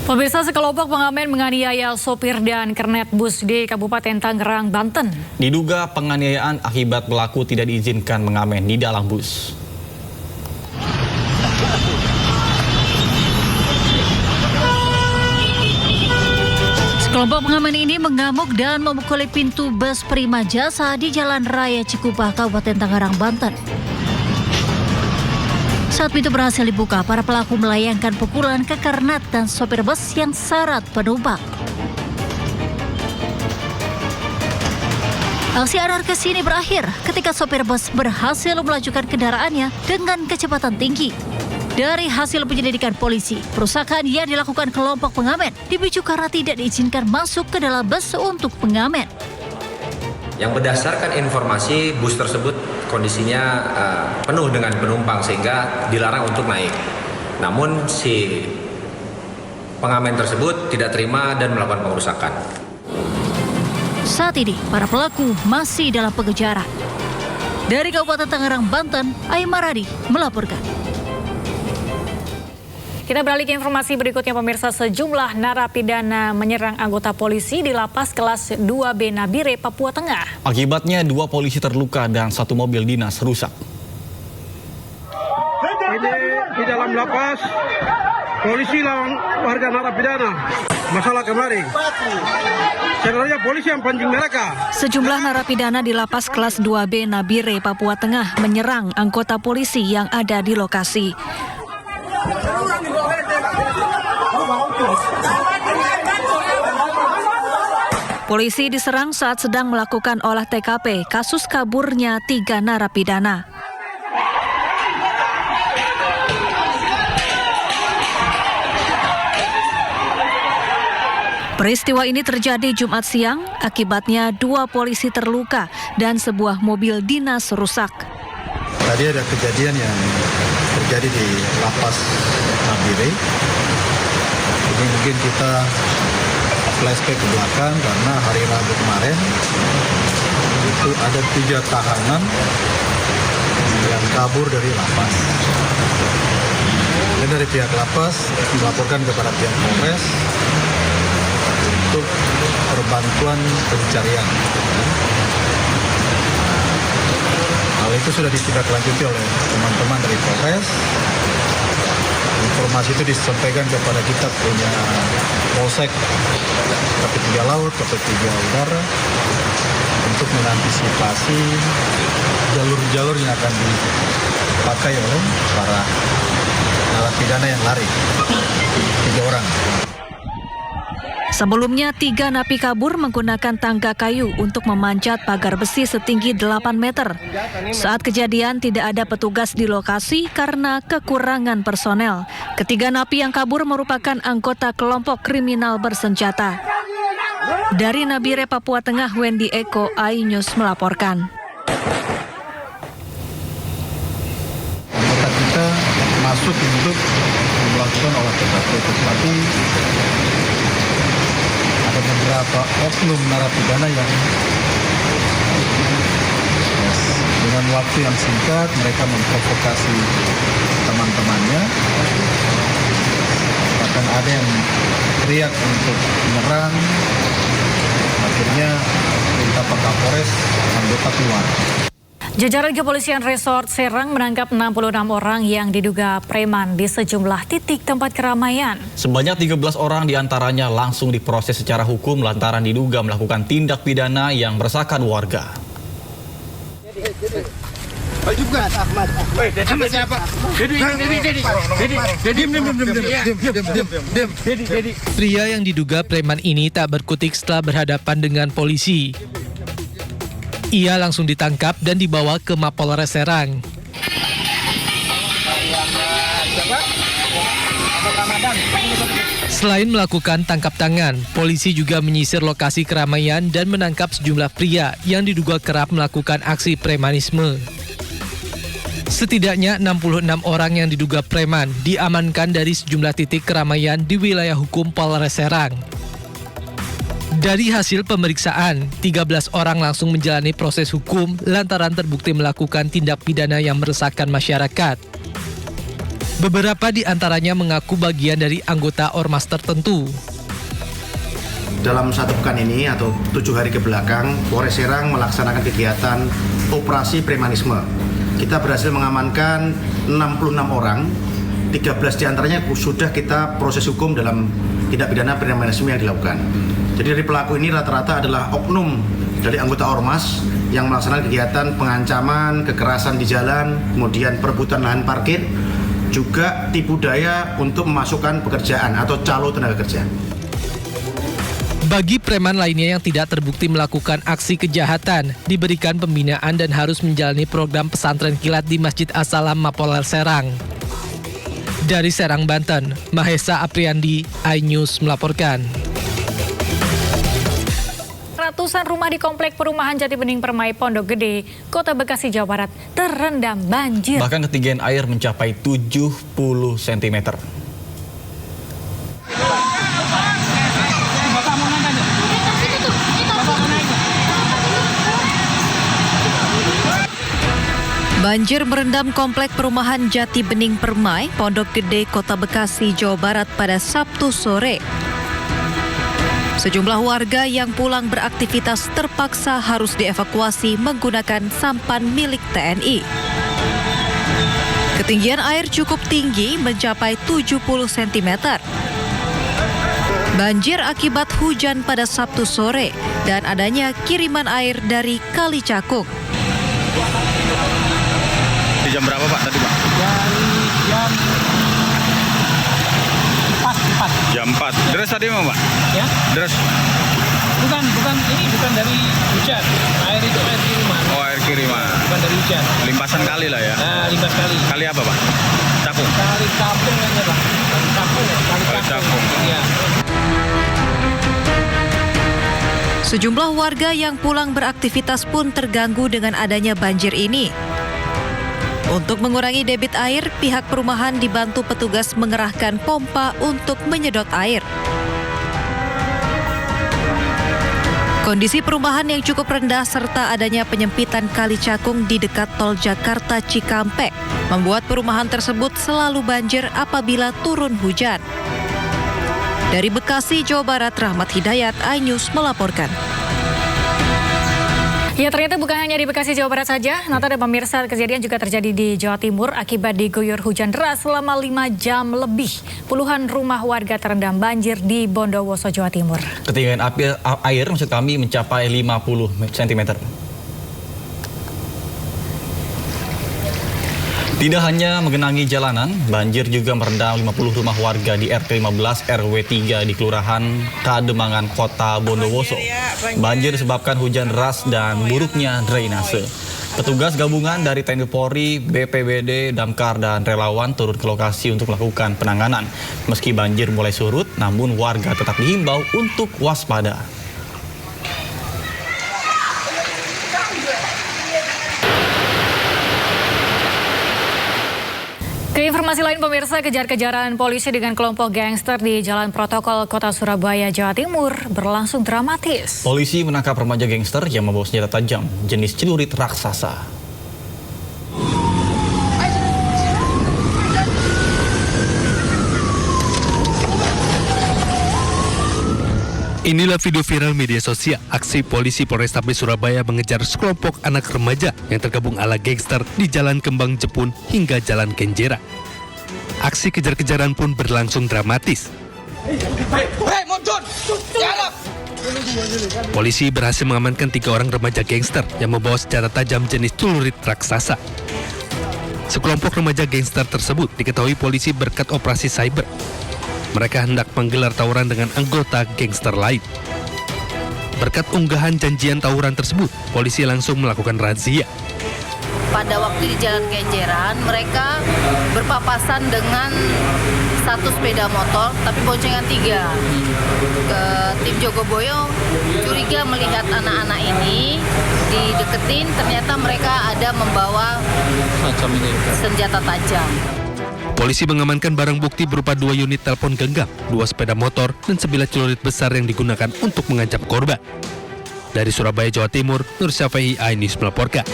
Pemirsa, sekelompok pengamen menganiaya sopir dan kernet bus di Kabupaten Tangerang, Banten. Diduga penganiayaan akibat pelaku tidak diizinkan mengamen di dalam bus. Sekelompok pengamen ini mengamuk dan memukuli pintu bus Prima Jasa di Jalan Raya Cikupah, Kabupaten Tangerang, Banten. Saat pintu berhasil dibuka, para pelaku melayangkan pukulan ke kernet dan sopir bus yang syarat penumpang. Aksi anarkis ini berakhir ketika sopir bus berhasil melajukan kendaraannya dengan kecepatan tinggi. Dari hasil penyelidikan polisi, perusakan yang dilakukan kelompok pengamen dipicu karena tidak diizinkan masuk ke dalam bus untuk pengamen. Yang berdasarkan informasi bus tersebut kondisinya penuh dengan penumpang sehingga dilarang untuk naik. Namun si pengamen tersebut tidak terima dan melakukan pengerusakan. Saat ini para pelaku masih dalam pengejaran. Dari Kabupaten Tangerang, Banten, Aimaradi melaporkan. Kita beralih ke informasi berikutnya, pemirsa. Sejumlah narapidana menyerang anggota polisi di lapas kelas 2B Nabire, Papua Tengah. Akibatnya 2 polisi terluka dan 1 mobil dinas rusak. Ini di dalam lapas, polisi lawan warga narapidana. Masalah kemarin, sebenarnya polisi yang pancing mereka. Sejumlah narapidana di lapas kelas 2B Nabire, Papua Tengah menyerang anggota polisi yang ada di lokasi. Polisi diserang saat sedang melakukan olah TKP kasus kaburnya 3 narapidana. Peristiwa ini terjadi Jumat siang, akibatnya 2 polisi terluka dan sebuah mobil dinas rusak. Tadi ada kejadian yang terjadi di lapas Nabire. Ini mungkin kita flashback ke belakang karena hari Rabu kemarin itu ada 3 tahanan yang kabur dari lapas. Dan dari pihak lapas melaporkan kepada pihak Polres untuk perbantuan pencarian. Hal itu sudah ditindaklanjuti oleh teman-teman dari Polres. Informasi itu disampaikan kepada kita punya Polsek, KP3 Laut, KP3 Udara untuk mengantisipasi jalur-jalur yang akan dipakai oleh para narapidana yang lari. 3 orang. Sebelumnya 3 napi kabur menggunakan tangga kayu untuk memanjat pagar besi setinggi 8 meter. Saat kejadian tidak ada petugas di lokasi karena kekurangan personel. Ketiga napi yang kabur merupakan anggota kelompok kriminal bersenjata. Dari Nabire, Papua Tengah, Wendy Eko, iNews melaporkan. Anggota kita masuk untuk melakukan olah TKP, tetapi ada beberapa oknum narapidana yang dengan waktu yang singkat mereka memprovokasi teman-temannya. Bahkan ada yang teriak untuk menyerang. Akhirnya perintah Pak Kapolres anggota keluar. Jajaran Kepolisian Resort Serang menangkap 66 orang yang diduga preman di sejumlah titik tempat keramaian. Sebanyak 13 orang diantaranya langsung diproses secara hukum lantaran diduga melakukan tindak pidana yang meresahkan warga. Pria yang diduga preman ini tak berkutik setelah berhadapan dengan polisi. Ia langsung ditangkap dan dibawa ke Mapolres Serang. Selain melakukan tangkap tangan, polisi juga menyisir lokasi keramaian dan menangkap sejumlah pria yang diduga kerap melakukan aksi premanisme. Setidaknya 66 orang yang diduga preman diamankan dari sejumlah titik keramaian di wilayah hukum Polres Serang. Dari hasil pemeriksaan, 13 orang langsung menjalani proses hukum lantaran terbukti melakukan tindak pidana yang meresahkan masyarakat. Beberapa di antaranya mengaku bagian dari anggota ormas tertentu. Dalam 1 pekan ini atau 7 hari ke belakang, Polres Serang melaksanakan kegiatan operasi premanisme. Kita berhasil mengamankan 66 orang, 13 diantaranya sudah kita proses hukum dalam tindak pidana premanisme yang dilakukan. Jadi dari pelaku ini rata-rata adalah oknum dari anggota ormas yang melaksanakan kegiatan pengancaman, kekerasan di jalan, kemudian perebutan lahan parkir, juga tipu daya untuk memasukkan pekerjaan atau calo tenaga kerja. Bagi preman lainnya yang tidak terbukti melakukan aksi kejahatan, diberikan pembinaan dan harus menjalani program pesantren kilat di Masjid As-Salam Mapolres Serang. Dari Serang, Banten, Mahesa Apriandi, iNews melaporkan. Ratusan rumah di komplek perumahan Jati Bening Permai, Pondok Gede, Kota Bekasi, Jawa Barat terendam banjir. Bahkan ketinggian air mencapai 70 cm. Banjir merendam komplek perumahan Jati Bening Permai, Pondok Gede, Kota Bekasi, Jawa Barat pada Sabtu sore. Sejumlah warga yang pulang beraktivitas terpaksa harus dievakuasi menggunakan sampan milik TNI. Ketinggian air cukup tinggi mencapai 70 cm. Banjir akibat hujan pada Sabtu sore dan adanya kiriman air dari Kali Cakung. Jam berapa Pak tadi Pak? Dari Jam 4. Deras tadi mah Pak? ya, Deras. bukan dari hujan. Air itu air kiriman, Oh, air kiriman. bukan dari hujan. Limpasan kali lah ya. Nah, 5 kali. Kali apa Pak? Cakung. Kali Cakung aja Pak. Kali Cakung ya, Kali Cakung. Iya. Sejumlah warga yang pulang beraktivitas pun terganggu dengan adanya banjir ini. Untuk mengurangi debit air, pihak perumahan dibantu petugas mengerahkan pompa untuk menyedot air. Kondisi perumahan yang cukup rendah serta adanya penyempitan Kali Cakung di dekat tol Jakarta Cikampek membuat perumahan tersebut selalu banjir apabila turun hujan. Dari Bekasi, Jawa Barat, Rahmat Hidayat, iNews melaporkan. Ya, ternyata bukan hanya di Bekasi, Jawa Barat saja. Nata dan pemirsa, kejadian juga terjadi di Jawa Timur akibat diguyur hujan deras selama 5 jam lebih. Puluhan rumah warga terendam banjir di Bondowoso, Jawa Timur. Ketinggian air mencapai 50 cm. Tidak hanya menggenangi jalanan, banjir juga merendam 50 rumah warga di RT 15 RW 3 di Kelurahan Kademangan, Kota Bondowoso. Banjir disebabkan hujan deras dan buruknya drainase. Petugas gabungan dari TNI Polri, BPBD, Damkar, dan relawan turun ke lokasi untuk melakukan penanganan. Meski banjir mulai surut, namun warga tetap dihimbau untuk waspada. Ke informasi lain pemirsa, kejar-kejaran polisi dengan kelompok gangster di Jalan Protokol Kota Surabaya, Jawa Timur berlangsung dramatis. Polisi menangkap remaja gangster yang membawa senjata tajam jenis celurit raksasa. Inilah video viral media sosial. Aksi polisi Polrestabes Surabaya mengejar sekelompok anak remaja yang tergabung ala gangster di Jalan Kembang Jepun hingga Jalan Kenjera. Aksi kejar-kejaran pun berlangsung dramatis. Polisi berhasil mengamankan 3 orang remaja gangster yang membawa senjata tajam jenis celurit raksasa. Sekelompok remaja gangster tersebut diketahui polisi berkat operasi cyber. Mereka hendak menggelar tawuran dengan anggota gangster lain. Berkat unggahan janjian tawuran tersebut, polisi langsung melakukan razia. Pada waktu di Jalan Kenjeran, mereka berpapasan dengan 1 sepeda motor, tapi boncengan 3. Tim Jogoboyo curiga melihat anak-anak ini dideketin, ternyata mereka ada membawa senjata tajam. Polisi mengamankan barang bukti berupa 2 unit telepon genggam, 2 sepeda motor, dan 9 celurit besar yang digunakan untuk mengancam korban. Dari Surabaya, Jawa Timur, Nur Syafei, iNews melaporkan.